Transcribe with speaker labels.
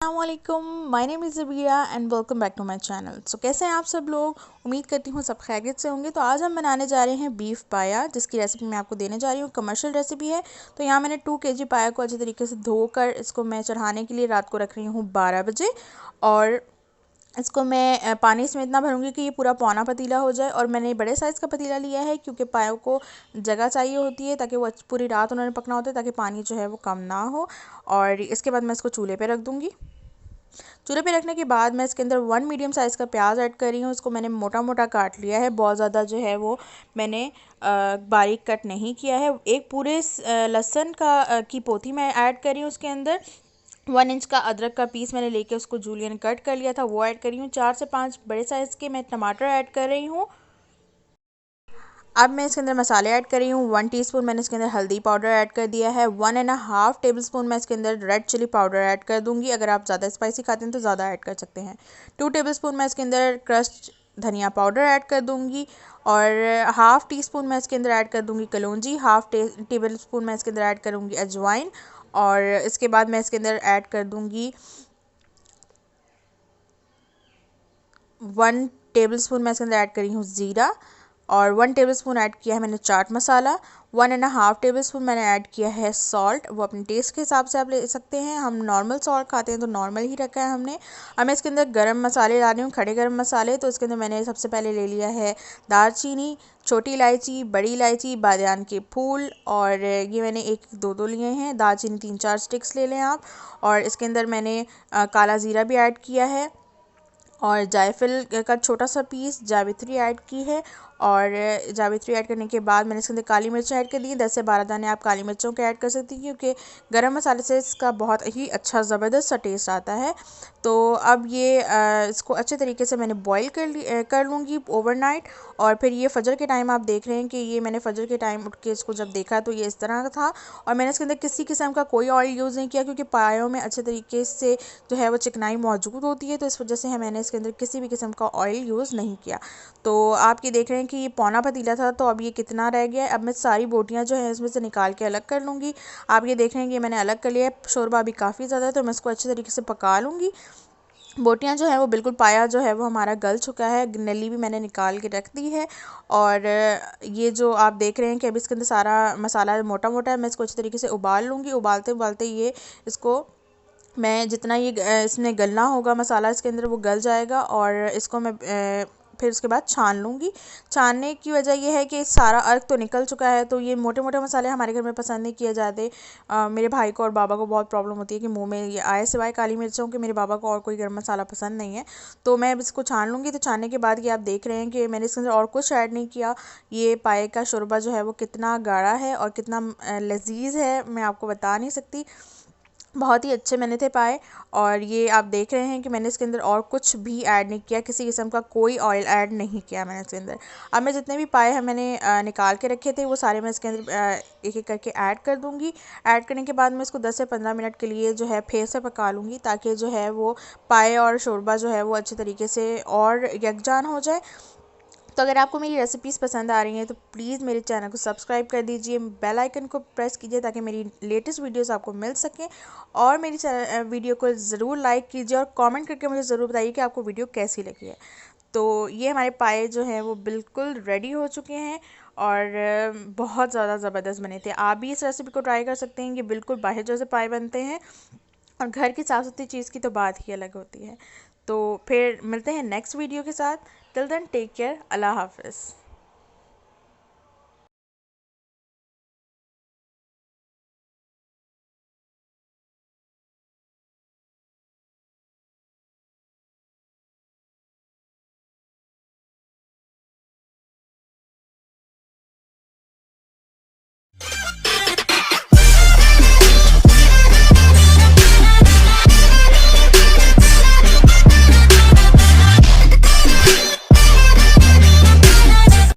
Speaker 1: अस्सलामुअलैकुम, my name is Zabira and welcome back to my channel. So कैसे हैं आप सब लोग। उम्मीद करती हूँ सब खैरियत से होंगे। तो आज हम बनाने जा रहे हैं बीफ पाया, जिसकी रेसिपी मैं आपको देने जा रही हूँ। कमर्शियल रेसिपी है। तो यहाँ मैंने 2 केजी पाया को अच्छे तरीके से धोकर इसको मैं चढ़ाने के लिए रात को रख रही हूँ 12 बजे। और इसको मैं पानी इसमें इतना भरूंगी कि ये पूरा पौना पतीला हो जाए। और मैंने बड़े साइज़ का पतीला लिया है क्योंकि पायों को जगह चाहिए होती है, ताकि वो पूरी रात उन्होंने पकना होता है, ताकि पानी जो है वो कम ना हो। और इसके बाद मैं इसको चूल्हे पे रख दूँगी। चूल्हे पे रखने के बाद मैं इसके अंदर 1 मीडियम साइज़ का प्याज ऐड कर रही हूँ। इसको मैंने मोटा मोटा काट लिया है, बहुत ज़्यादा जो है वो मैंने बारीक कट नहीं किया है। एक पूरे लहसुन की पोथी मैं ऐड कर रही हूँ उसके अंदर। 1 इंच का अदरक का पीस मैंने लेके उसको जूलियन कट कर लिया था, वो ऐड कर रही हूँ। 4 से 5 बड़े साइज़ के मैं टमाटर ऐड कर रही हूँ। अब मैं इसके अंदर मसाले ऐड कर रही हूँ। 1 टीस्पून मैंने इसके अंदर हल्दी पाउडर ऐड कर दिया है। 1.5 टेबल स्पून मैं इसके अंदर रेड चिली पाउडर ऐड कर दूंगी। अगर आप ज़्यादा स्पाइसी खाते हैं तो ज़्यादा ऐड कर सकते हैं। 2 टेबल स्पून मैं इसके अंदर क्रश्ड धनिया पाउडर ऐड कर दूंगी। और हाफ़ टी स्पून मैं इसके अंदर ऐड कर दूंगी कलौंजी। हाफ़ टेबल स्पून मैं इसके अंदर ऐड करूँगी अजवाइन। और इसके बाद मैं इसके अंदर ऐड कर दूँगी 1 टेबल स्पून मैं इसके अंदर ऐड कर रही हूँ ज़ीरा। और 1 टेबल स्पून ऐड किया है मैंने चाट मसाला। 1.5 टेबल स्पून मैंने ऐड किया है सॉल्ट। वो अपने टेस्ट के हिसाब से आप ले सकते हैं। हम नॉर्मल सॉल्ट खाते हैं तो नॉर्मल ही रखा है हमने। अब मैं इसके अंदर गरम मसाले डाल रही हूँ, खड़े गरम मसाले। तो इसके अंदर मैंने सबसे पहले ले लिया है दालचीनी, छोटी इलायची, बड़ी इलायची, बादियान के फूल। और ये मैंने एक दो लिए हैं। दालचीनी 3-4 स्टिक्स ले लें आप। और इसके अंदर मैंने काला ज़ीरा भी ऐड किया है। और जायफल का छोटा सा पीस, जावित्री ऐड की है। और जावित्री ऐड करने के बाद मैंने इसके अंदर काली मिर्च ऐड कर दी है। 10 से 12 दाने आप काली मिर्चों के ऐड कर सकती हैं, क्योंकि गरम मसाले से इसका बहुत ही अच्छा ज़बरदस्त सा टेस्ट आता है। तो अब ये इसको अच्छे तरीके से मैंने बॉईल कर लूँगी ओवरनाइट। और फिर ये फजर के टाइम आप देख रहे हैं कि ये मैंने फजर के टाइम उठ के इसको जब देखा तो ये इस तरह का था। और मैंने इसके अंदर किसी किस्म का कोई ऑयल यूज़ नहीं किया, क्योंकि पायों में अच्छे तरीके से जो है वो चिकनाई मौजूद होती है। तो इस वजह से मैंने इसके अंदर किसी भी किस्म का ऑयल यूज़ नहीं किया। तो आप ये देख रहे हैं कि ये पौना पतीला था, तो अब ये कितना रह गया है। अब मैं सारी बोटियाँ जो है इसमें से निकाल के अलग कर लूँगी। आप ये देख रहे हैं कि मैंने अलग कर लिया है। शोरबा अभी काफ़ी ज़्यादा है, तो मैं इसको अच्छे तरीके से पका लूँगी। बोटियाँ जो है वो बिल्कुल, पाया जो है वो हमारा गल चुका है। नली भी मैंने निकाल के रख दी है। और ये जो आप देख रहे हैं कि अभी इसके अंदर सारा मसाला मोटा मोटा है, मैं इसको अच्छे तरीके से उबाल लूँगी। उबालते उबालते ये इसको मैं जितना ये इसमें गलना होगा मसाला इसके अंदर वो गल जाएगा। और इसको मैं फिर उसके बाद छान लूँगी। छानने की वजह ये है कि सारा अर्क तो निकल चुका है। तो ये मोटे मोटे मसाले हमारे घर में पसंद नहीं किए जाते। मेरे भाई को और बाबा को बहुत प्रॉब्लम होती है कि मुंह में ये आए, सिवाय काली मिर्चों के मेरे बाबा को और कोई गर्म मसाला पसंद नहीं है। तो मैं अब इसको छान लूँगी। तो छानने के बाद ये आप देख रहे हैं कि मैंने इसके अंदर और कुछ ऐड नहीं किया। ये पाए का शोरबा जो है वो कितना गाढ़ा है और कितना लजीज है, मैं आपको बता नहीं सकती। बहुत ही अच्छे मैंने थे पाए। और ये आप देख रहे हैं कि मैंने इसके अंदर और कुछ भी ऐड नहीं किया, किसी किस्म का कोई ऑयल ऐड नहीं किया मैंने इसके अंदर। अब मैं जितने भी पाए हैं मैंने निकाल के रखे थे, वो सारे मैं इसके अंदर एक एक करके ऐड कर दूंगी। ऐड करने के बाद मैं इसको 10 से 15 मिनट के लिए जो है फिर से पका लूँगी, ताकि जो है वो पाए और शोरबा जो है वो अच्छे तरीके से और यकजान हो जाए। तो अगर आपको मेरी रेसिपीज़ पसंद आ रही हैं तो प्लीज़ मेरे चैनल को सब्सक्राइब कर दीजिए, बेल आइकन को प्रेस कीजिए, ताकि मेरी लेटेस्ट वीडियोस आपको मिल सकें। और मेरी वीडियो को ज़रूर लाइक कीजिए और कमेंट करके मुझे ज़रूर बताइए कि आपको वीडियो कैसी लगी है। तो ये हमारे पाए जो हैं वो बिल्कुल रेडी हो चुके हैं। और बहुत ज़्यादा ज़बरदस्त बने थे। आप भी इस रेसिपी को ट्राई कर सकते हैं। ये बिल्कुल बाहर जैसे पाए बनते हैं। और घर की साफ़ सुथरी चीज़ की तो बात ही अलग होती है। तो फिर मिलते हैं नेक्स्ट वीडियो के साथ। टिल देन टेक केयर, अल्लाह हाफ़िज़।